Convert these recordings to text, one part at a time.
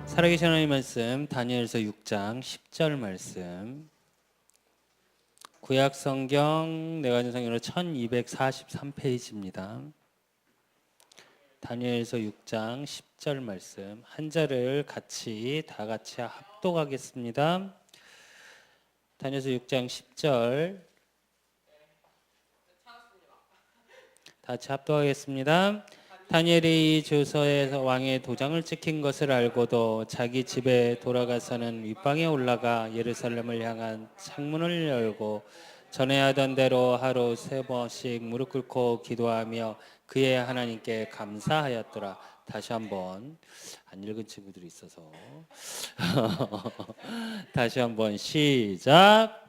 살아계신 하나님 말씀 다니엘서 6장 10절 말씀, 구약 성경 내가전성경으로 1243페이지입니다. 다니엘서 6장 10절 말씀 한 절을 다 같이 합독하겠습니다. 다니엘서 6장 10절 다 같이 합독하겠습니다. 다니엘이 이 조서에서 왕의 도장을 찍힌 것을 알고도 자기 집에 돌아가서는 윗방에 올라가 예루살렘을 향한 창문을 열고 전에 하던 대로 하루 3번씩 무릎 꿇고 기도하며 그의 하나님께 감사하였더라. 다시 한번 안 읽은 친구들이 있어서 다시 한번 시작.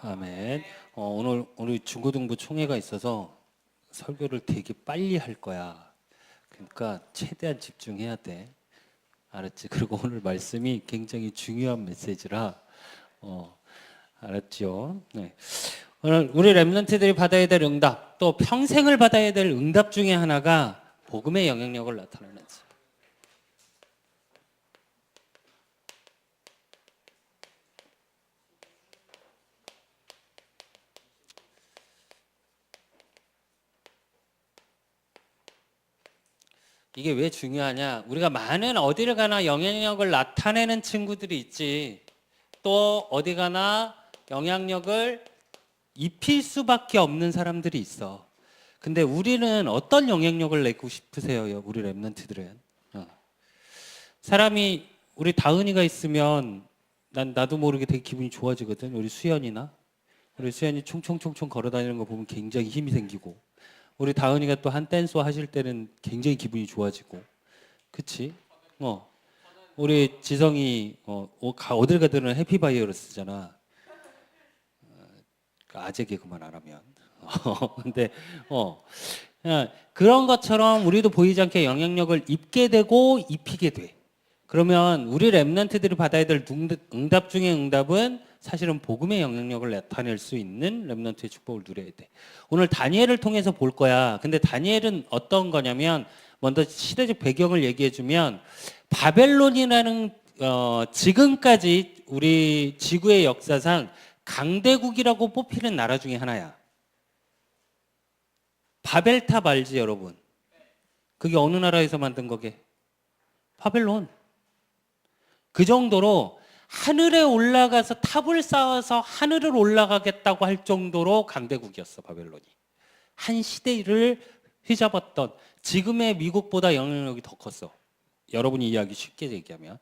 아멘. 오늘 우리 중고등부 총회가 있어서 설교를 되게 빨리 할 거야. 그러니까 최대한 집중해야 돼. 알았지? 그리고 오늘 말씀이 굉장히 중요한 메시지라 알았죠? 네. 오늘 우리 렘넌트들이 받아야 될 응답, 또 평생을 받아야 될 응답 중에 하나가 복음의 영향력을 나타내는 지. 이게 왜 중요하냐? 우리가 많은 어디를 가나 영향력을 나타내는 친구들이 있지. 또 어디 가나 영향력을 입힐 수밖에 없는 사람들이 있어. 근데 우리는 어떤 영향력을 내고 싶으세요? 우리 랩런트들은. 사람이 우리 다은이가 있으면 나도 모르게 되게 기분이 좋아지거든. 우리 수연이 총총총총 걸어다니는 거 보면 굉장히 힘이 생기고, 우리 다은이가 또 한 댄스 하실 때는 굉장히 기분이 좋아지고, 그치? 우리 지성이 어딜 가든 해피바이러스잖아. 아재 개그만 안 하면. 근데 그런 것처럼 우리도 보이지 않게 영향력을 입게 되고 입히게 돼. 그러면 우리 랩런트들이 받아야 될 응답 중에 응답은 사실은 복음의 영향력을 나타낼 수 있는 랩런트의 축복을 누려야 돼. 오늘 다니엘을 통해서 볼 거야. 근데 다니엘은 어떤 거냐면, 먼저 시대적 배경을 얘기해 주면, 바벨론이라는 지금까지 우리 지구의 역사상 강대국이라고 뽑히는 나라 중에 하나야. 바벨탑 알지 여러분? 그게 어느 나라에서 만든 거게? 바벨론. 그 정도로 하늘에 올라가서 탑을 쌓아서 하늘을 올라가겠다고 할 정도로 강대국이었어 바벨론이. 한 시대를 휘잡았던, 지금의 미국보다 영향력이 더 컸어. 여러분이 이해하기 쉽게 얘기하면.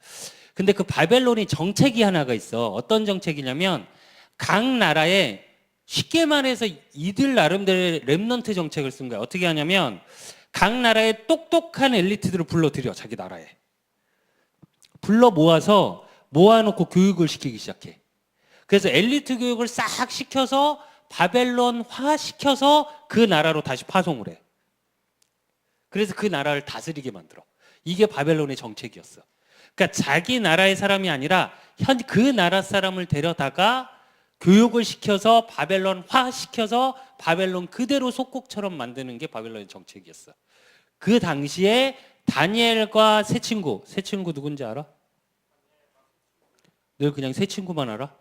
근데 그 바벨론이 정책이 하나가 있어. 어떤 정책이냐면, 각 나라에, 쉽게 말해서 이들 나름대로의 렘넌트 정책을 쓴 거야. 어떻게 하냐면, 각 나라의 똑똑한 엘리트들을 불러들여. 자기 나라에 불러 모아놓고 교육을 시키기 시작해. 그래서 엘리트 교육을 싹 시켜서 바벨론화 시켜서 그 나라로 다시 파송을 해. 그래서 그 나라를 다스리게 만들어. 이게 바벨론의 정책이었어. 그러니까 자기 나라의 사람이 아니라 그 나라 사람을 데려다가 교육을 시켜서 바벨론화 시켜서 바벨론 그대로 속국처럼 만드는 게 바벨론의 정책이었어. 그 당시에 다니엘과 세 친구 누군지 알아? 늘 그냥 세 친구만 알아?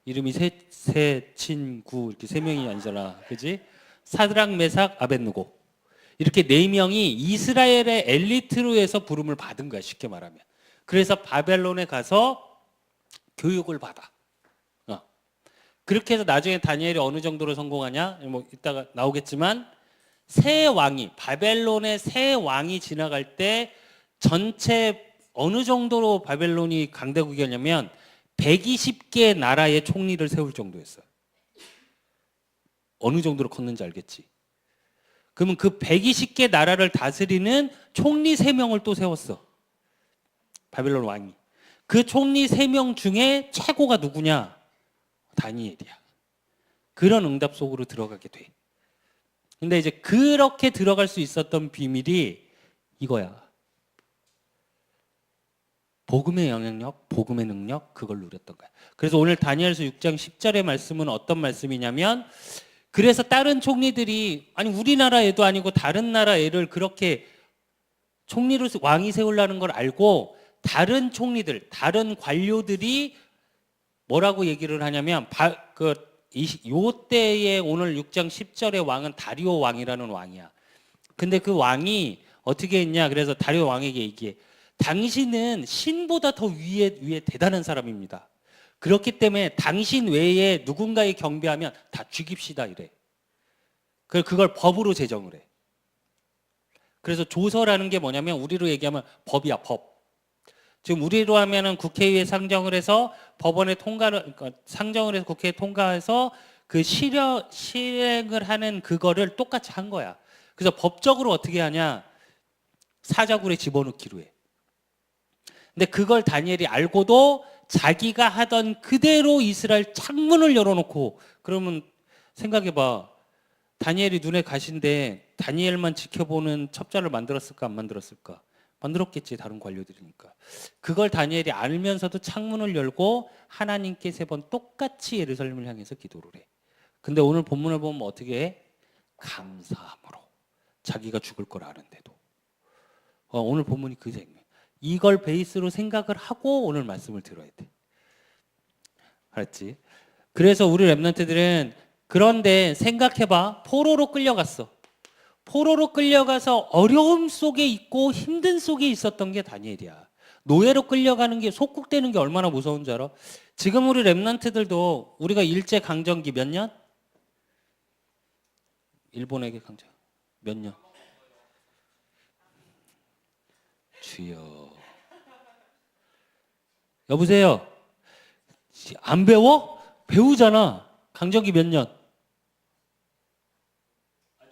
이름이 세 친구 이렇게 세 명이 아니잖아, 그지? 사드락, 메삭, 아벳느고, 이렇게 4명이 이스라엘의 엘리트로 해서 부름을 받은 거야, 쉽게 말하면. 그래서 바벨론에 가서 교육을 받아. 그렇게 해서 나중에 다니엘이 어느 정도로 성공하냐? 뭐 이따가 나오겠지만, 바벨론의 새 왕이 지나갈 때 전체 어느 정도로 바벨론이 강대국이었냐면 120개 나라의 총리를 세울 정도였어요. 어느 정도로 컸는지 알겠지? 그러면 그 120개 나라를 다스리는 총리 3명을 또 세웠어. 바벨론 왕이. 그 총리 3명 중에 최고가 누구냐? 다니엘이야. 그런 응답 속으로 들어가게 돼. 근데 이제 그렇게 들어갈 수 있었던 비밀이 이거야. 복음의 영향력, 복음의 능력 그걸 누렸던 거야. 그래서 오늘 다니엘서 6장 10절의 말씀은 어떤 말씀이냐면 그래서 다른 총리들이 아니 우리나라 애도 아니고 다른 나라 애를 그렇게 총리로 왕이 세우려는 걸 알고 다른 총리들, 다른 관료들이 뭐라고 얘기를 하냐면 요 때에 오늘 6장 10절의 왕은 다리오 왕이라는 왕이야. 근데 그 왕이 어떻게 했냐? 그래서 다리오 왕에게 얘기해. 당신은 신보다 더 위에 대단한 사람입니다. 그렇기 때문에 당신 외에 누군가에 경배하면 다 죽입시다 이래. 그걸 법으로 제정을 해. 그래서 조서라는 게 뭐냐면 우리로 얘기하면 법이야, 법. 지금 우리로 하면은 국회의회 상정을 해서 법원에 그러니까 상정을 해서 국회에 통과해서 그 실행을 하는 그거를 똑같이 한 거야. 그래서 법적으로 어떻게 하냐? 사자굴에 집어넣기로 해. 근데 그걸 다니엘이 알고도 자기가 하던 그대로 이스라엘 창문을 열어놓고 그러면 생각해봐. 다니엘이 눈에 가신데 다니엘만 지켜보는 첩자를 만들었을까 안 만들었을까? 만들었겠지, 다른 관료들이니까. 그걸 다니엘이 알면서도 창문을 열고 하나님께 3번 똑같이 예루살렘을 향해서 기도를 해. 근데 오늘 본문을 보면 어떻게 해? 감사함으로. 자기가 죽을 걸 아는데도. 오늘 본문이 그 장면. 이걸 베이스로 생각을 하고 오늘 말씀을 들어야 돼. 알았지? 그래서 우리 랩런트들은 그런데 생각해봐. 포로로 끌려갔어. 포로로 끌려가서 어려움 속에 있고 힘든 속에 있었던 게 다니엘이야. 노예로 끌려가는 게 속국되는 게 얼마나 무서운 줄 알아? 지금 우리 랩런트들도 우리가 일제 강점기 몇 년? 일본에게 강점 몇 년? 주여. 여보세요. 안 배워? 배우잖아. 강점기 몇 년?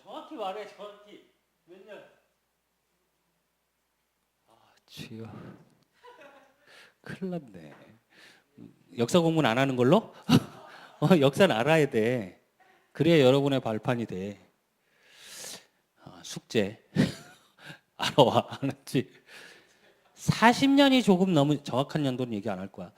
정확히 말해. 정확히 몇 년? 주여. 큰일 났네. 역사 공부는 안 하는 걸로? 역사는 알아야 돼. 그래야 여러분의 발판이 돼. 숙제. 알아와. 알았지? 40년이 조금 넘은, 정확한 연도는 얘기 안 할 거야.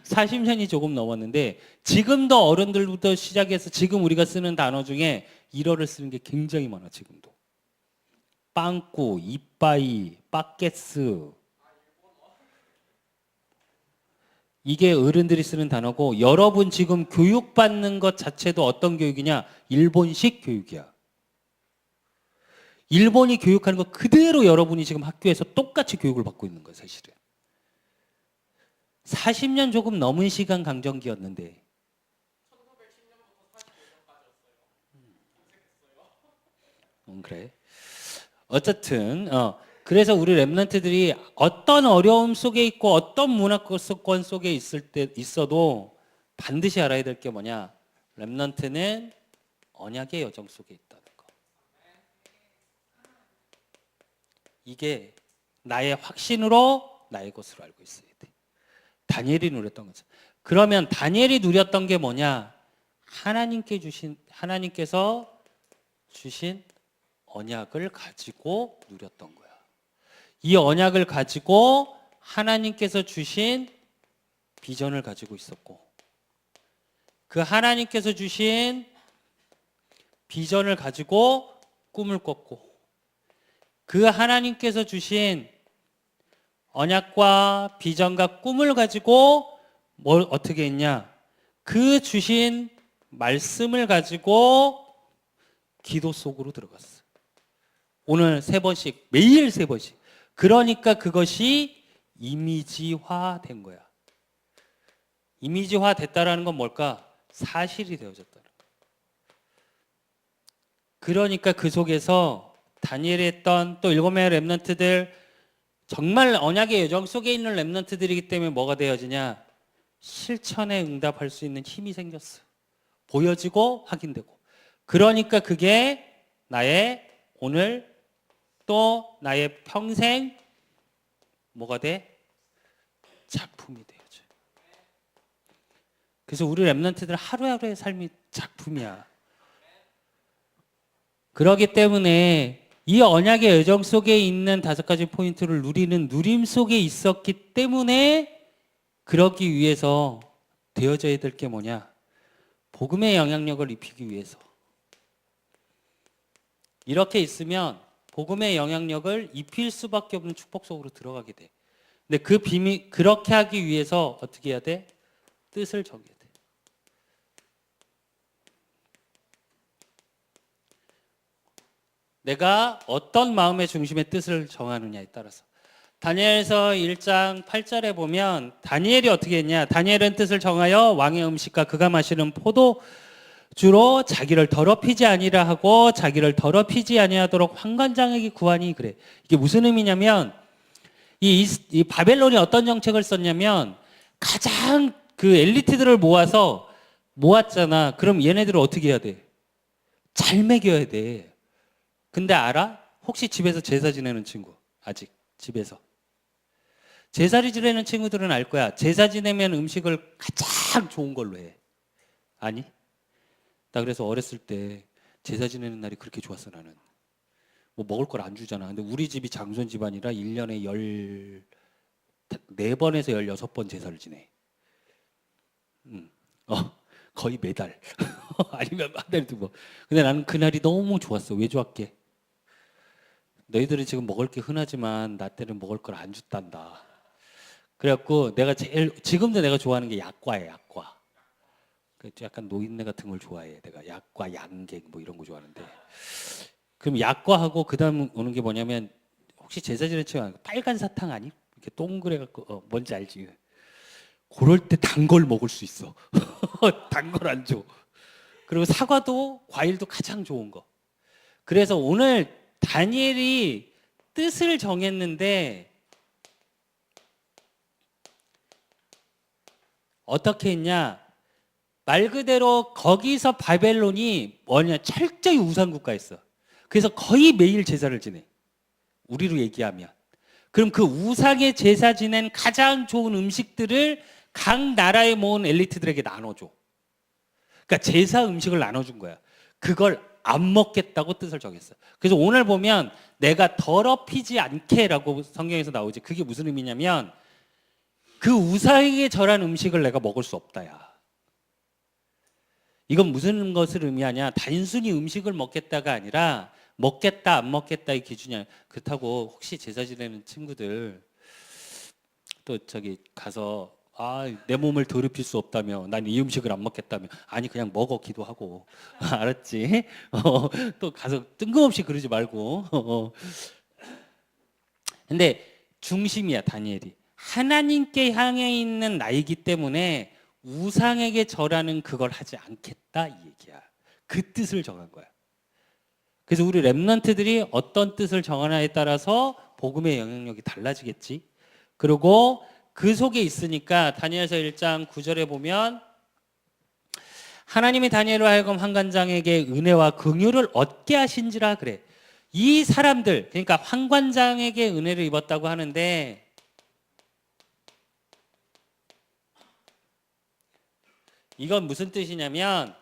40년이 조금 넘었는데 지금도 어른들부터 시작해서 지금 우리가 쓰는 단어 중에 일어를 쓰는 게 굉장히 많아. 지금도 빵꾸, 이빠이, 빠게스, 이게 어른들이 쓰는 단어고 여러분 지금 교육받는 것 자체도 어떤 교육이냐? 일본식 교육이야. 일본이 교육하는 거 그대로 여러분이 지금 학교에서 똑같이 교육을 받고 있는 거예요. 사실은 40년 조금 넘은 시간 강점기였는데 그래. 어쨌든 그래서 우리 랩런트들이 어떤 어려움 속에 있고 어떤 문화권 속에 있어도 반드시 알아야 될 게 뭐냐? 랩런트는 언약의 여정 속에 있다는 거. 이게 나의 확신으로 나의 것으로 알고 있어야 돼. 다니엘이 누렸던 거죠. 그러면 다니엘이 누렸던 게 뭐냐? 하나님께서 주신 언약을 가지고 누렸던 거야. 이 언약을 가지고 하나님께서 주신 비전을 가지고 있었고, 그 하나님께서 주신 비전을 가지고 꿈을 꿨고, 그 하나님께서 주신 언약과 비전과 꿈을 가지고 뭘 어떻게 했냐? 그 주신 말씀을 가지고 기도 속으로 들어갔어. 오늘 3번씩, 매일 3번씩. 그러니까 그것이 이미지화 된 거야. 이미지화 됐다라는 건 뭘까? 사실이 되어졌다는 거야. 그러니까 그 속에서 다니엘이 했던 또 7명의 랩런트들, 정말 언약의 여정 속에 있는 랩런트들이기 때문에 뭐가 되어지냐? 실천에 응답할 수 있는 힘이 생겼어. 보여지고 확인되고. 그러니까 그게 나의 오늘 또 나의 평생 뭐가 돼? 작품이 되어져. 그래서 우리 랩런트들 하루하루의 삶이 작품이야. 그렇기 때문에 이 언약의 여정 속에 있는 5가지 포인트를 누리는 누림 속에 있었기 때문에 그러기 위해서 되어져야 될 게 뭐냐? 복음의 영향력을 입히기 위해서. 이렇게 있으면 복음의 영향력을 입힐 수밖에 없는 축복 속으로 들어가게 돼. 근데 그 비밀, 그렇게 하기 위해서 어떻게 해야 돼? 뜻을 정해야 돼. 내가 어떤 마음의 중심의 뜻을 정하느냐에 따라서. 다니엘서 1장 8절에 보면 다니엘이 어떻게 했냐? 다니엘은 뜻을 정하여 왕의 음식과 그가 마시는 포도주로 자기를 더럽히지 아니라 하고 자기를 더럽히지 아니하도록 환관장에게 구하니 그래. 이게 무슨 의미냐면 이 바벨론이 어떤 정책을 썼냐면 가장 그 엘리트들을 모았잖아. 그럼 얘네들을 어떻게 해야 돼? 잘 먹여야 돼. 근데 알아? 혹시 집에서 제사 지내는 친구? 아직 집에서. 제사 지내는 친구들은 알 거야. 제사 지내면 음식을 가장 좋은 걸로 해. 아니? 나 그래서 어렸을 때 제사 지내는 날이 그렇게 좋았어 나는. 뭐 먹을 걸 안 주잖아. 근데 우리 집이 장손 집안이라 1년에 14번에서 16번 제사를 지내. 거의 매달. 아니면 한 달에 2번. 근데 나는 그날이 너무 좋았어. 왜 좋았게? 너희들은 지금 먹을 게 흔하지만 나 때는 먹을 걸 안 줬단다. 그래갖고 내가 지금도 내가 좋아하는 게 약과야, 약과. 약간 노인네 같은 걸 좋아해. 내가 약과, 양갱 뭐 이런 거 좋아하는데. 그럼 약과하고 그다음 오는 게 뭐냐면 혹시 제사 지낼 때 빨간 사탕 아니? 이렇게 동그래갖고 뭔지 알지? 그럴 때 단 걸 먹을 수 있어. 단 걸 안 줘. 그리고 사과도 과일도 가장 좋은 거. 그래서 오늘 다니엘이 뜻을 정했는데 어떻게 했냐? 말 그대로 거기서 바벨론이 뭐냐? 철저히 우상국가였어. 그래서 거의 매일 제사를 지내. 우리로 얘기하면. 그럼 그 우상의 제사 지낸 가장 좋은 음식들을 각 나라에 모은 엘리트들에게 나눠줘. 그러니까 제사 음식을 나눠준 거야. 그걸 안 먹겠다고 뜻을 정했어. 그래서 오늘 보면 내가 더럽히지 않게라고 성경에서 나오지. 그게 무슨 의미냐면 그 우상에게 절한 음식을 내가 먹을 수 없다야. 이건 무슨 것을 의미하냐? 단순히 음식을 먹겠다가 아니라 먹겠다 안 먹겠다의 기준이야. 그렇다고 혹시 제사 지내는 친구들 또 저기 가서 내 몸을 더럽힐 수 없다며 난 이 음식을 안 먹겠다며 아니 그냥 먹어 기도하고 알았지? 또 가서 뜬금없이 그러지 말고 근데 중심이야 다니엘이 하나님께 향해 있는 나이기 때문에 우상에게 절하는 그걸 하지 않겠다 이 얘기야. 그 뜻을 정한 거야. 그래서 우리 렘넌트들이 어떤 뜻을 정하냐에 따라서 복음의 영향력이 달라지겠지. 그리고 그 속에 있으니까 다니엘서 1장 9절에 보면 하나님이 다니엘로 하여금 환관장에게 은혜와 긍휼을 얻게 하신지라 그래. 이 사람들 그러니까 환관장에게 은혜를 입었다고 하는데 이건 무슨 뜻이냐면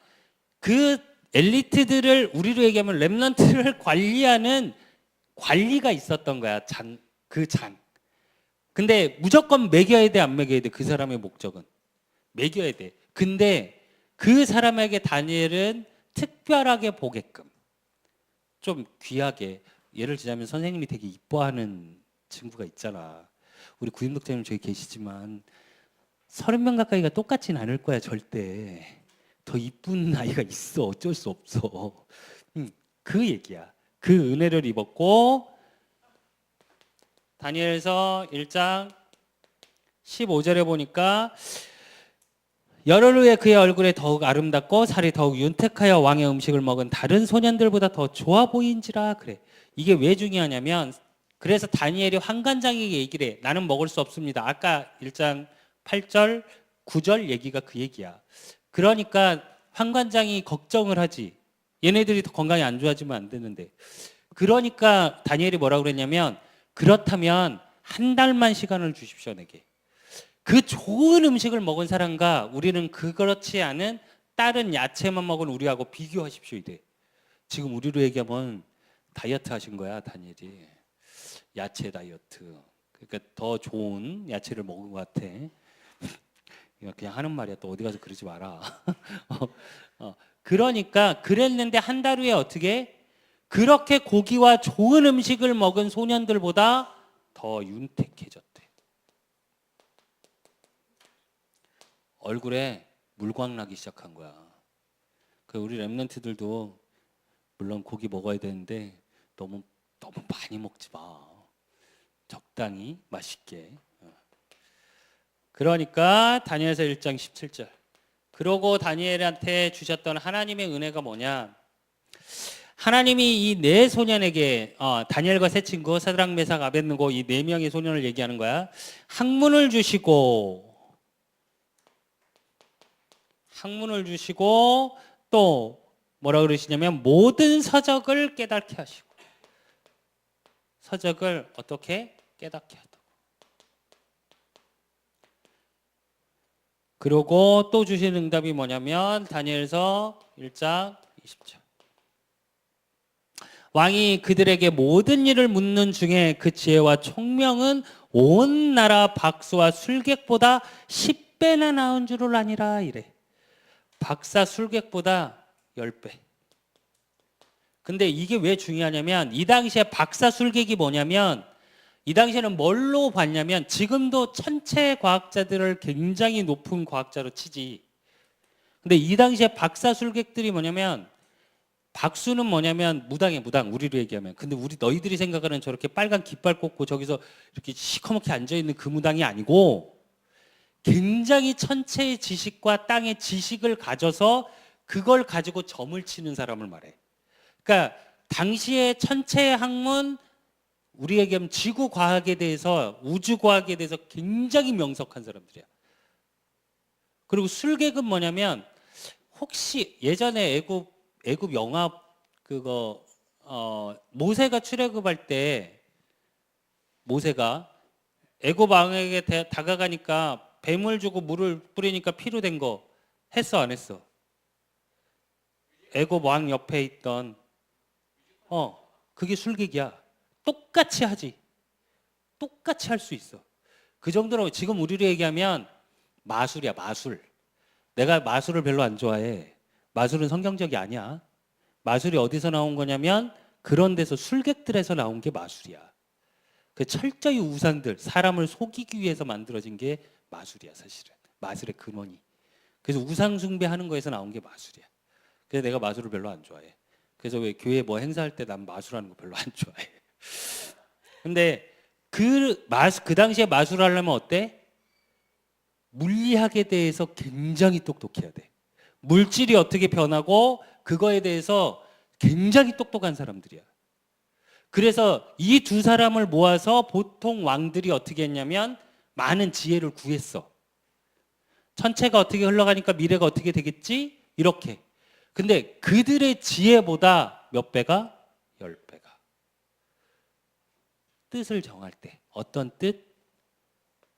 그 엘리트들을 우리로 얘기하면 렘넌트를 관리하는 관리가 있었던 거야. 그 장. 근데 무조건 먹여야 돼, 안 먹여야 돼? 그 사람의 목적은 먹여야 돼. 근데 그 사람에게 다니엘은 특별하게 보게끔 좀 귀하게 예를 들자면 선생님이 되게 이뻐하는 친구가 있잖아. 우리 구임독자님 저기 계시지만 30명 가까이가 똑같진 않을 거야 절대. 더 이쁜 아이가 있어. 어쩔 수 없어. 그 얘기야. 그 은혜를 입었고 다니엘서 1장 15절에 보니까 열흘 후에 그의 얼굴에 더욱 아름답고 살이 더욱 윤택하여 왕의 음식을 먹은 다른 소년들보다 더 좋아 보인지라 그래. 이게 왜 중요하냐면 그래서 다니엘이 환관장에게 얘기를 해. 나는 먹을 수 없습니다. 아까 1장 8절 9절 얘기가 그 얘기야. 그러니까 환관장이 걱정을 하지. 얘네들이 더 건강이 안 좋아지면 안 되는데. 그러니까 다니엘이 뭐라고 그랬냐면 그렇다면 한 달만 시간을 주십시오 내게. 그 좋은 음식을 먹은 사람과 우리는 그렇지 않은 다른 야채만 먹은 우리하고 비교하십시오 이래. 지금 우리로 얘기하면 다이어트 하신 거야, 다니엘이. 야채 다이어트. 그러니까 더 좋은 야채를 먹은 것 같아. 그냥 하는 말이야. 또 어디 가서 그러지 마라. 그러니까 그랬는데 한 달 후에 어떻게? 그렇게 고기와 좋은 음식을 먹은 소년들보다 더 윤택해졌대. 얼굴에 물광 나기 시작한 거야. 우리 랩런트들도 물론 고기 먹어야 되는데 너무 많이 먹지 마. 적당히 맛있게. 그러니까 다니엘서 1장 17절. 그러고 다니엘한테 주셨던 하나님의 은혜가 뭐냐? 하나님이 이 네 소년에게 다니엘과 세 친구 사드락 메삭 아벳느고 이 네 명의 소년을 얘기하는 거야. 학문을 주시고 또 뭐라 그러시냐면 모든 서적을 깨닫게 하시고. 서적을 어떻게 깨닫게 하다. 그리고 또 주신 응답이 뭐냐면 다니엘서 1장 20절. 왕이 그들에게 모든 일을 묻는 중에 그 지혜와 총명은 온 나라 박수와 술객보다 10배나 나은 줄을 아니라 이래. 박사 술객보다 10배. 근데 이게 왜 중요하냐면 이 당시에 박사 술객이 뭐냐면 이 당시에는 뭘로 봤냐면 지금도 천체 과학자들을 굉장히 높은 과학자로 치지. 근데 이 당시에 박사 술객들이 뭐냐면 박수는 뭐냐면 무당이야, 무당. 우리로 얘기하면. 근데 너희들이 생각하는 저렇게 빨간 깃발 꽂고 저기서 이렇게 시커멓게 앉아있는 그 무당이 아니고 굉장히 천체의 지식과 땅의 지식을 가져서 그걸 가지고 점을 치는 사람을 말해. 그러니까 당시의 천체의 학문, 우리 얘기하면 지구과학에 대해서, 우주과학에 대해서 굉장히 명석한 사람들이야. 그리고 술객은 뭐냐면 혹시 예전에 애굽 영화 모세가 출애굽할 때 모세가 애굽 왕에게 다가가니까 뱀을 주고 물을 뿌리니까 피로 된 거 했어 안 했어? 애굽 왕 옆에 있던 그게 술객이야. 똑같이 하지. 똑같이 할 수 있어. 그 정도로 지금 우리로 얘기하면 마술이야, 마술. 내가 마술을 별로 안 좋아해. 마술은 성경적이 아니야. 마술이 어디서 나온 거냐면 그런 데서 술객들에서 나온 게 마술이야. 그 철저히 우상들, 사람을 속이기 위해서 만들어진 게 마술이야, 사실은. 마술의 근원이. 그래서 우상 숭배하는 거에서 나온 게 마술이야. 그래서 내가 마술을 별로 안 좋아해. 그래서 왜 교회 뭐 행사할 때 난 마술하는 거 별로 안 좋아해. 근데 그 당시에 마술을 하려면 어때? 물리학에 대해서 굉장히 똑똑해야 돼. 물질이 어떻게 변하고 그거에 대해서 굉장히 똑똑한 사람들이야. 그래서 이 두 사람을 모아서 보통 왕들이 어떻게 했냐면 많은 지혜를 구했어. 천체가 어떻게 흘러가니까 미래가 어떻게 되겠지? 이렇게. 근데 그들의 지혜보다 몇 배가? 10배가. 뜻을 정할 때 어떤 뜻?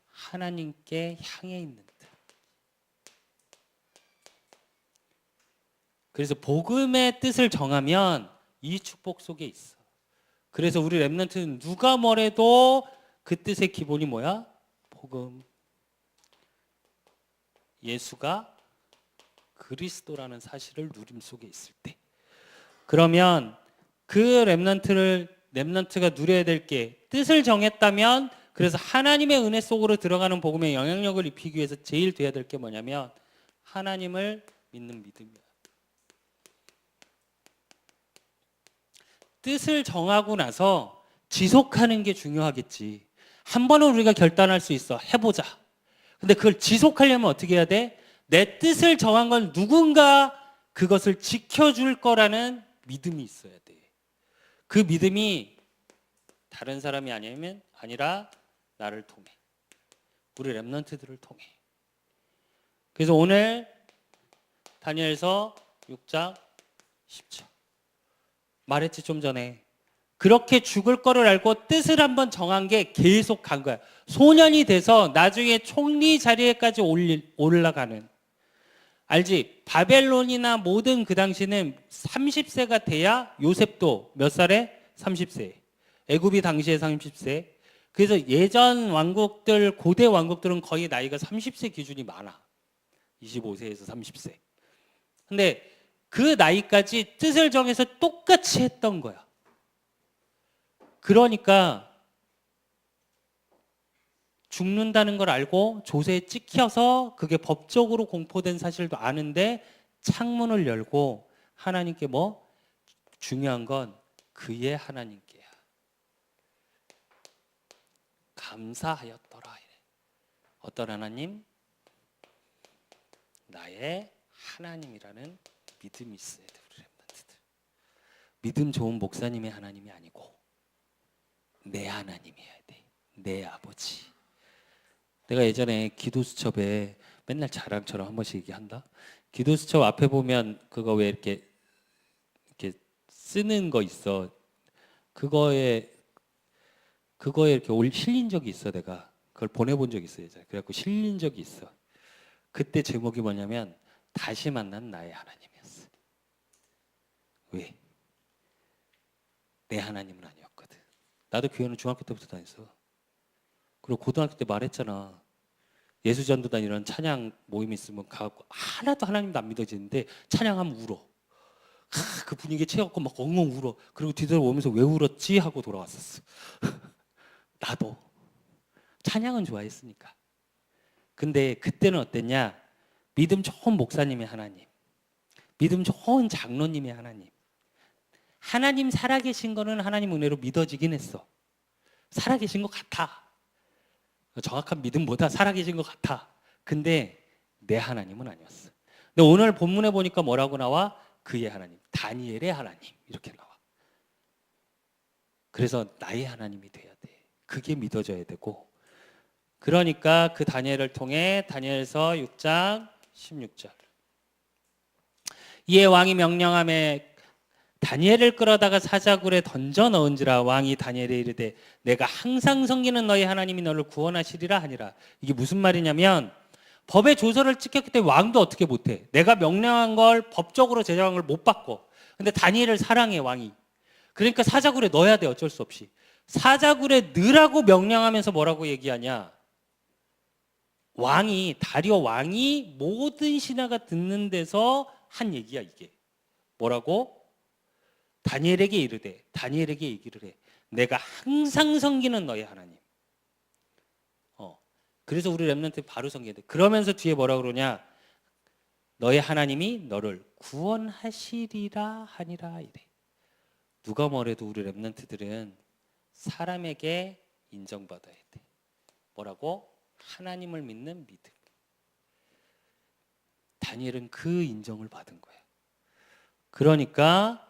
하나님께 향해 있는 뜻. 그래서 복음의 뜻을 정하면 이 축복 속에 있어. 그래서 우리 랩런트는 누가 뭐래도 그 뜻의 기본이 뭐야? 복음. 예수가 그리스도라는 사실을 누림 속에 있을 때. 그러면 그 랩런트가 누려야 될 게 뜻을 정했다면 그래서 하나님의 은혜 속으로 들어가는 복음에 영향력을 입히기 위해서 제일 돼야 될 게 뭐냐면 하나님을 믿는 믿음이야. 뜻을 정하고 나서 지속하는 게 중요하겠지. 한 번은 우리가 결단할 수 있어. 해보자. 근데 그걸 지속하려면 어떻게 해야 돼? 내 뜻을 정한 건 누군가 그것을 지켜줄 거라는 믿음이 있어야 돼. 그 믿음이 다른 사람이 아니라 나를 통해. 우리 랩런트들을 통해. 그래서 오늘 다니엘서 6장 10절. 말했지 좀 전에. 그렇게 죽을 거를 알고 뜻을 한번 정한 게 계속 간 거야. 소년이 돼서 나중에 총리 자리에까지 올라가는. 알지? 바벨론이나 모든 그 당시는 30세가 돼야 요셉도 몇 살에? 30세. 애굽이 당시에 30세. 그래서 예전 왕국들, 고대 왕국들은 거의 나이가 30세 기준이 많아. 25세에서 30세. 근데 그 나이까지 뜻을 정해서 똑같이 했던 거야. 그러니까 죽는다는 걸 알고 조세에 찍혀서 그게 법적으로 공포된 사실도 아는데 창문을 열고 하나님께 뭐? 중요한 건 그의 하나님께야. 감사하였더라. 어떤 하나님? 나의 하나님이라는 믿음이 있어야 돼. 우리 렘넌트들. 믿음 좋은 목사님의 하나님이 아니고 내 하나님이어야 돼. 내 아버지. 내가 예전에 기도수첩에 맨날 자랑처럼 한 번씩 얘기한다. 기도수첩 앞에 보면 그거 왜 이렇게 쓰는 거 있어. 그거에 이렇게 실린 적이 있어. 내가 그걸 보내본 적이 있어. 예전에. 그래갖고 실린 적이 있어. 그때 제목이 뭐냐면 다시 만난 나의 하나님이었어. 왜? 내 하나님은 아니었거든. 나도 교회는 중학교 때부터 다녔어. 그리고 고등학교 때 말했잖아. 예수전도단 이런 찬양 모임 있으면 가고 하나도 하나님도 안 믿어지는데 찬양하면 울어. 그 분위기에 채갖고 막 엉엉 울어. 그리고 뒤돌아오면서 왜 울었지 하고 돌아왔었어. 나도 찬양은 좋아했으니까. 근데 그때는 어땠냐? 믿음 좋은 목사님의 하나님, 믿음 좋은 장로님의 하나님. 하나님 살아계신 거는 하나님 은혜로 믿어지긴 했어. 살아계신 것 같아. 정확한 믿음보다 살아계신 것 같아. 근데 내 하나님은 아니었어. 근데 오늘 본문에 보니까 뭐라고 나와? 그의 하나님, 다니엘의 하나님 이렇게 나와. 그래서 나의 하나님이 돼야 돼. 그게 믿어져야 되고. 그러니까 그 다니엘을 통해 다니엘서 6장 16절. 이에 왕이 명령함에 다니엘을 끌어다가 사자굴에 던져 넣은지라. 왕이 다니엘에 이르되 내가 항상 섬기는 너희 하나님이 너를 구원하시리라 하니라. 이게 무슨 말이냐면 법의 조서를 찍혔기 때문에 왕도 어떻게 못해. 내가 명령한 걸 법적으로 제정한 걸 못 바꿔. 근데 다니엘을 사랑해 왕이. 그러니까 사자굴에 넣어야 돼. 어쩔 수 없이. 사자굴에 넣으라고 명령하면서 뭐라고 얘기하냐. 왕이, 다리오 왕이 모든 신하가 듣는 데서 한 얘기야 이게. 뭐라고? 다니엘에게 이르되, 다니엘에게 얘기를 해. 내가 항상 섬기는 너의 하나님. 그래서 우리 렘넌트 바로 섬겨야 돼. 그러면서 뒤에 뭐라 그러냐? 너의 하나님이 너를 구원하시리라 하니라 이래. 누가 뭐래도 우리 렘넌트들은 사람에게 인정받아야 돼. 뭐라고? 하나님을 믿는 믿음. 다니엘은 그 인정을 받은 거야. 그러니까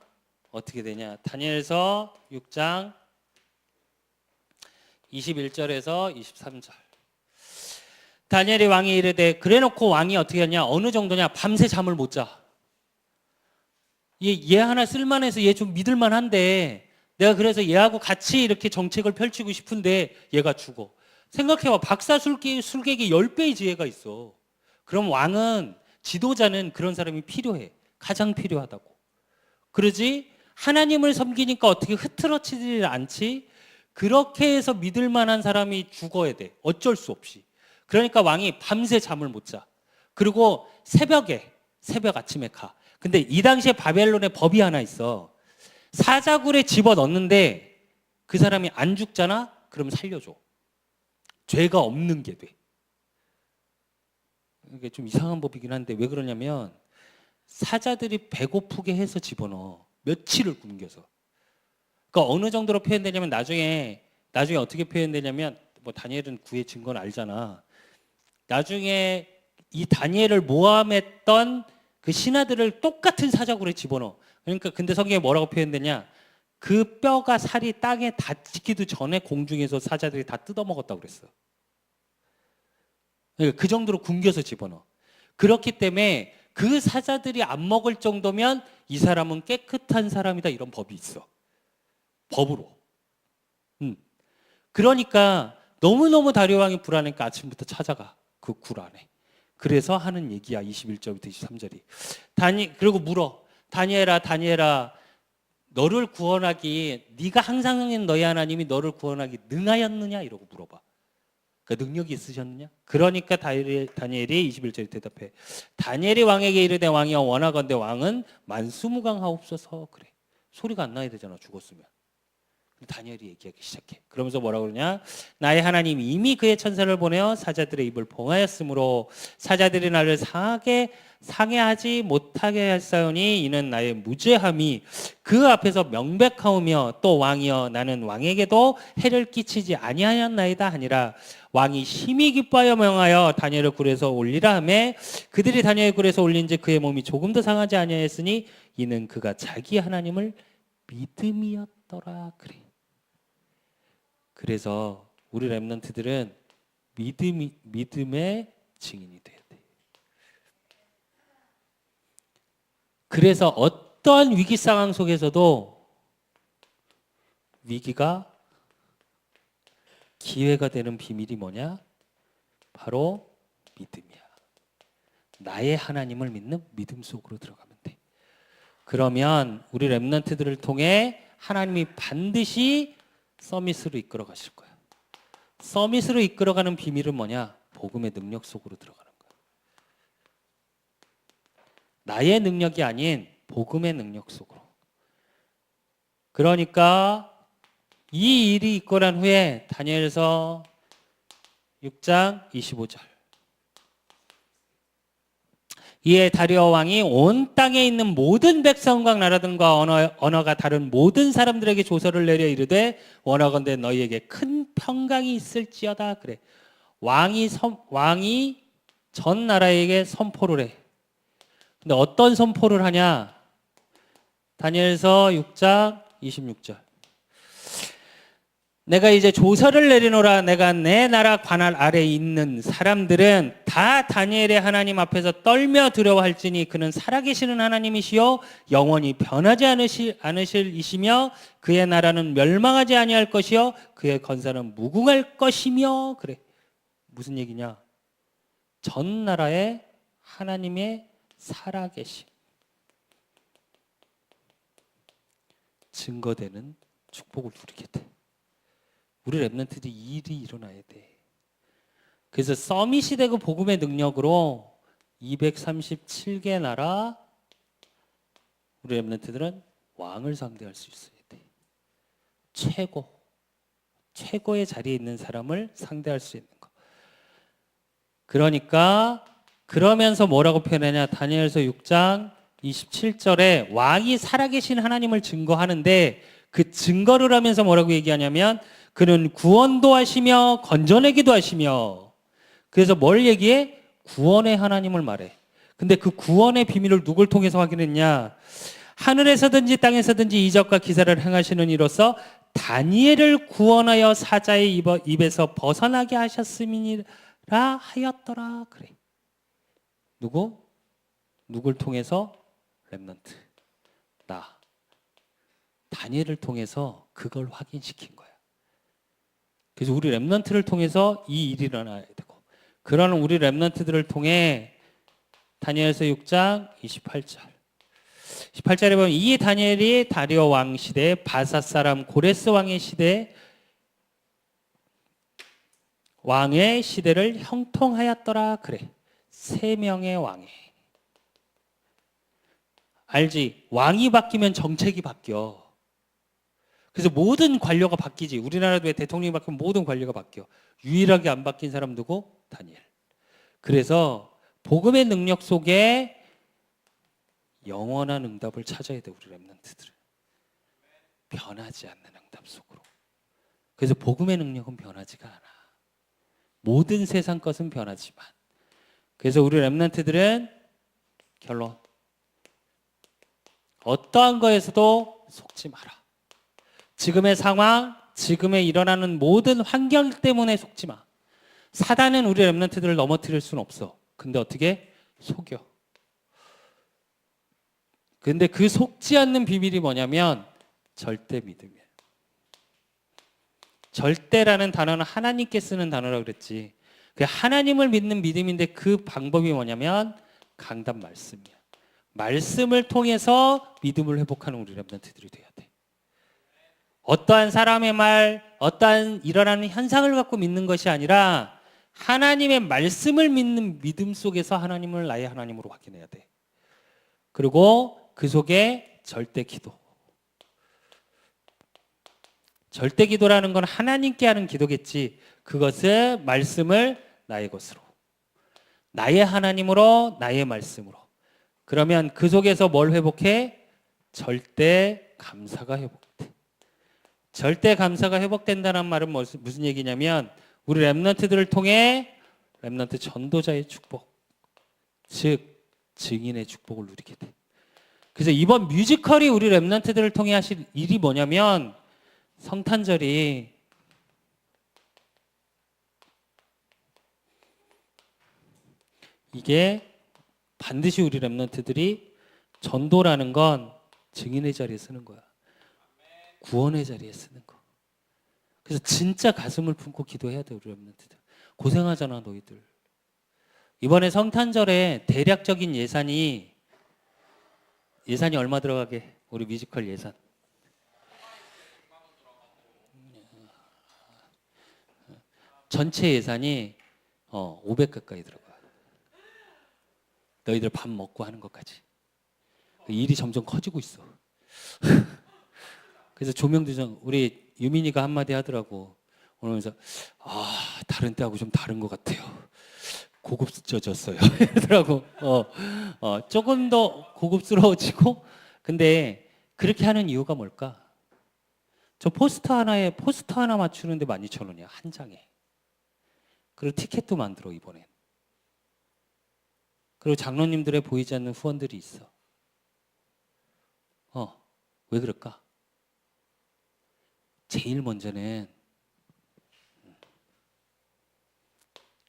어떻게 되냐? 다니엘서 6장 21절에서 23절. 다니엘이 왕이 이르되, 그래놓고 왕이 어떻게 하냐? 어느 정도냐? 밤새 잠을 못 자. 얘 하나 쓸만해서 얘 좀 믿을만한데 내가 그래서 얘하고 같이 이렇게 정책을 펼치고 싶은데 얘가 죽어. 생각해봐. 박사 술객이 10배의 지혜가 있어. 그럼 왕은, 지도자는 그런 사람이 필요해. 가장 필요하다고. 그러지 하나님을 섬기니까 어떻게 흐트러지지 않지? 그렇게 해서 믿을 만한 사람이 죽어야 돼. 어쩔 수 없이. 그러니까 왕이 밤새 잠을 못 자. 그리고 새벽 아침에 가. 근데 이 당시에 바벨론에 법이 하나 있어. 사자굴에 집어넣는데 그 사람이 안 죽잖아? 그럼 살려줘. 죄가 없는 게 돼. 이게 좀 이상한 법이긴 한데 왜 그러냐면 사자들이 배고프게 해서 집어넣어. 며칠을 굶겨서. 그러니까 어느 정도로 표현되냐면 나중에 어떻게 표현되냐면 뭐 다니엘은 구의 증거는 알잖아. 나중에 이 다니엘을 모함했던 그 신하들을 똑같은 사자굴에 집어넣어. 그러니까 근데 성경에 뭐라고 표현되냐? 그 뼈가 살이 땅에 닿기도 전에 공중에서 사자들이 다 뜯어먹었다고 그랬어. 그러니까 그 정도로 굶겨서 집어넣어. 그렇기 때문에 그 사자들이 안 먹을 정도면 이 사람은 깨끗한 사람이다, 이런 법이 있어. 법으로. 그러니까 너무너무 다리오 왕이 불안하니까 아침부터 찾아가. 그 굴 안에. 그래서 하는 얘기야. 21절부터 23절이. 그리고 물어. 다니엘아 너를 구원하기, 네가 항상 있는 너희 하나님이 너를 구원하기 능하였느냐 이러고 물어봐. 그 능력이 있으셨느냐? 그러니까 다니엘이 21절에 대답해. 다니엘이 왕에게 이르되 왕이여 원하건대 왕은 만수무강하옵소서. 그래. 소리가 안 나야 되잖아, 죽었으면. 다니엘이 얘기하기 시작해. 그러면서 뭐라고 그러냐? 나의 하나님 이미 그의 천사를 보내어 사자들의 입을 봉하였으므로 사자들이 나를 상해하지 못하게 했사오니 이는 나의 무죄함이 그 앞에서 명백하오며 또 왕이여 나는 왕에게도 해를 끼치지 아니하였나이다 하니라. 왕이 심히 기뻐하여 명하여 다니엘을 굴에서 올리라 하며 그들이 다니엘 굴에서 올린즉 그의 몸이 조금도 상하지 아니하였으니 이는 그가 자기 하나님을 믿음이었더라. 그래. 그래서 우리 렘넌트들은 믿음의 증인이 돼야 돼. 그래서 어떠한 위기 상황 속에서도 위기가 기회가 되는 비밀이 뭐냐? 바로 믿음이야. 나의 하나님을 믿는 믿음 속으로 들어가면 돼. 그러면 우리 렘넌트들을 통해 하나님이 반드시 서밋으로 이끌어 가실 거야. 서밋으로 이끌어가는 비밀은 뭐냐? 복음의 능력 속으로 들어가는 거야. 나의 능력이 아닌 복음의 능력 속으로. 그러니까 이 일이 있고 난 후에 다니엘서 6장 25절. 이에 다리오 왕이 온 땅에 있는 모든 백성과 나라들과 언어가 다른 모든 사람들에게 조서를 내려 이르되 원하건대 너희에게 큰 평강이 있을지어다. 그래. 왕이 전 나라에게 선포를 해. 근데 어떤 선포를 하냐? 다니엘서 6장 26절. 내가 이제 조서를 내리노라. 내가 내 나라 관할 아래에 있는 사람들은 다 다니엘의 하나님 앞에서 떨며 두려워할지니 그는 살아계시는 하나님이시요 영원히 변하지 않으실 이시며 그의 나라는 멸망하지 아니할 것이요 그의 건사는 무궁할 것이며. 그래. 무슨 얘기냐? 전 나라에 하나님의 살아계심 증거되는 축복을 누리게 돼. 우리 렘넌트들이 이 일이 일어나야 돼. 그래서 서밋이 되고 복음의 능력으로 237개 나라 우리 렘넌트들은 왕을 상대할 수 있어야 돼. 최고의 자리에 있는 사람을 상대할 수 있는 거. 그러니까 그러면서 뭐라고 표현하냐? 다니엘서 6장 27절에 왕이 살아계신 하나님을 증거하는데 그 증거를 하면서 뭐라고 얘기하냐면 그는 구원도 하시며 건져내기도 하시며. 그래서 뭘 얘기해? 구원의 하나님을 말해. 근데 그 구원의 비밀을 누굴 통해서 확인했냐? 하늘에서든지 땅에서든지 이적과 기사를 행하시는 이로써 다니엘을 구원하여 사자의 입에서 벗어나게 하셨음이라 하였더라. 그래. 누굴 통해서? 렘넌트. 나. 다니엘을 통해서 그걸 확인시킨 거야. 그래서 우리 렘넌트를 통해서 이 일이 일어나야 되고, 그런 우리 렘넌트들을 통해 다니엘서 6장 28절. 18절에 보면 이 다니엘이 다리오 왕 시대 바사 사람 고레스 왕의 시대 왕의 시대를 형통하였더라. 그래. 3명의 왕이. 알지? 왕이 바뀌면 정책이 바뀌어. 그래서 모든 관료가 바뀌지. 우리나라도 왜 대통령이 바뀌면 모든 관료가 바뀌어. 유일하게 안 바뀐 사람 누구? 다니엘. 그래서 복음의 능력 속에 영원한 응답을 찾아야 돼. 우리 렘넌트들은. 변하지 않는 응답 속으로. 그래서 복음의 능력은 변하지가 않아. 모든 세상 것은 변하지만. 그래서 우리 렘넌트들은 결론. 어떠한 거에서도 속지 마라. 지금의 상황, 지금에 일어나는 모든 환경 때문에 속지 마. 사단은 우리 렘넌트들을 넘어뜨릴 수는 없어. 근데 어떻게? 속여. 근데 그 속지 않는 비밀이 뭐냐면 절대 믿음이에요. 절대라는 단어는 하나님께 쓰는 단어라고 그랬지. 그 하나님을 믿는 믿음인데 그 방법이 뭐냐면 강단 말씀이야. 말씀을 통해서 믿음을 회복하는 우리 렘넌트들이 돼야 돼. 어떠한 사람의 말, 어떠한 일어나는 현상을 갖고 믿는 것이 아니라 하나님의 말씀을 믿는 믿음 속에서 하나님을 나의 하나님으로 확인해야 돼. 그리고 그 속에 절대 기도. 절대 기도라는 건 하나님께 하는 기도겠지. 그것을 말씀을 나의 것으로. 나의 하나님으로, 나의 말씀으로. 그러면 그 속에서 뭘 회복해? 절대 감사가 회복돼. 절대 감사가 회복된다는 말은 무슨 얘기냐면 우리 렘넌트들을 통해 렘넌트 전도자의 축복, 즉 증인의 축복을 누리게 돼. 그래서 이번 뮤지컬이 우리 렘넌트들을 통해 하실 일이 뭐냐면 성탄절이 이게 반드시 우리 렘넌트들이 전도라는 건 증인의 자리에 쓰는 거야. 구원의 자리에 쓰는 거. 그래서 진짜 가슴을 품고 기도해야 돼, 우리 렘넌트들. 고생하잖아, 너희들. 이번에 성탄절에 대략적인 예산이 얼마 들어가게? 우리 뮤지컬 예산. 전체 예산이 500 가까이 들어가. 너희들 밥 먹고 하는 것까지. 일이 점점 커지고 있어. 그래서 조명도 좀 우리 유민이가 한마디 하더라고. 오면서 다른 때하고 좀 다른 것 같아요. 고급져졌어요. 이러더라고. 조금 더 고급스러워지고. 근데 그렇게 하는 이유가 뭘까? 저 포스터 하나 맞추는데 12,000원이야, 한 장에. 그리고 티켓도 만들어, 이번엔. 그리고 장로님들의 보이지 않는 후원들이 있어. 왜 그럴까? 제일 먼저는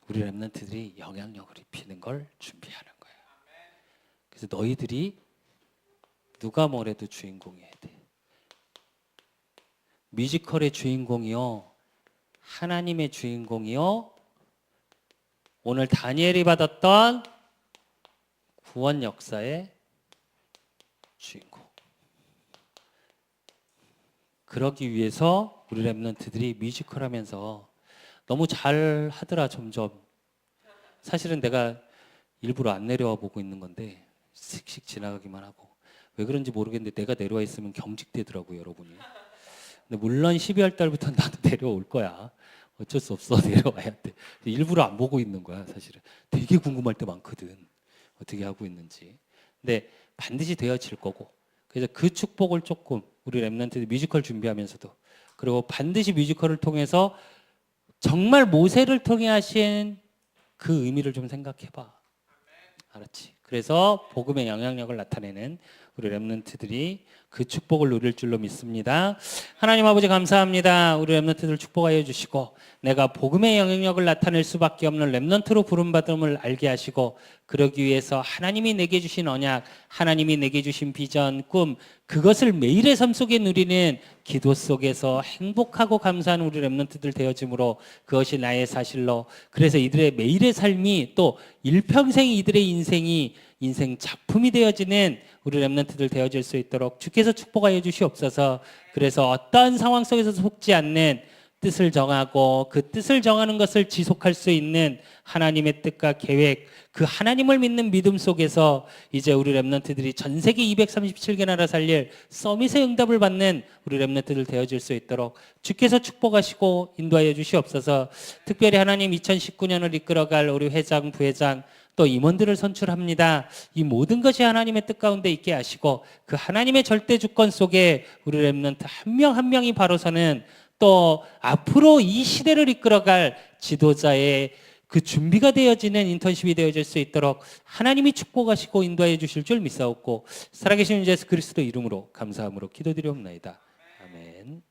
우리 렘넌트들이 영향력을 입히는 걸 준비하는 거야. 그래서 너희들이 누가 뭐래도 주인공이어야 돼. 뮤지컬의 주인공이요, 하나님의 주인공이요, 오늘 다니엘이 받았던 구원 역사의 주인공. 그러기 위해서 우리 렘넌트들이 뮤지컬 하면서 너무 잘 하더라, 점점. 사실은 내가 일부러 안 내려와 보고 있는 건데 슥슥 지나가기만 하고. 왜 그런지 모르겠는데 내가 내려와 있으면 경직되더라고요, 여러분이. 근데 물론 12월 달부터 나도 내려올 거야. 어쩔 수 없어, 내려와야 돼. 일부러 안 보고 있는 거야, 사실은. 되게 궁금할 때 많거든, 어떻게 하고 있는지. 근데 반드시 되어질 거고. 그래서 그 축복을 조금 우리 렘넌트들 뮤지컬 준비하면서도, 그리고 반드시 뮤지컬을 통해서 정말 모세를 통해 하신 그 의미를 좀 생각해봐. 알았지? 그래서 복음의 영향력을 나타내는 우리 렘넌트들이 그 축복을 누릴 줄로 믿습니다. 하나님 아버지 감사합니다. 우리 렘넌트들 축복하여 주시고, 내가 복음의 영향력을 나타낼 수밖에 없는 렘넌트로 부름받음을 알게 하시고, 그러기 위해서 하나님이 내게 주신 언약, 하나님이 내게 주신 비전, 꿈, 그것을 매일의 삶 속에 누리는 기도 속에서 행복하고 감사한 우리 렘넌트들 되어짐으로 그것이 나의 사실로, 그래서 이들의 매일의 삶이 또 일평생 이들의 인생 작품이 되어지는 우리 렘넌트들 되어질 수 있도록 주께서 축복하여 주시옵소서. 그래서 어떠한 상황 속에서 속지 않는 뜻을 정하고 그 뜻을 정하는 것을 지속할 수 있는 하나님의 뜻과 계획, 그 하나님을 믿는 믿음 속에서 이제 우리 렘넌트들이 전 세계 237개 나라 살릴 서밋의 응답을 받는 우리 렘넌트들 되어질 수 있도록 주께서 축복하시고 인도하여 주시옵소서. 특별히 하나님 2019년을 이끌어갈 우리 회장, 부회장, 또 임원들을 선출합니다. 이 모든 것이 하나님의 뜻 가운데 있게 하시고 그 하나님의 절대 주권 속에 우리 렘넌트 한 명 한 명이 바로 서는, 또 앞으로 이 시대를 이끌어갈 지도자의 그 준비가 되어지는 인턴십이 되어질 수 있도록 하나님이 축복하시고 인도하여 주실 줄 믿사옵고, 살아계신 예수 그리스도 이름으로 감사함으로 기도드리옵나이다. 아멘.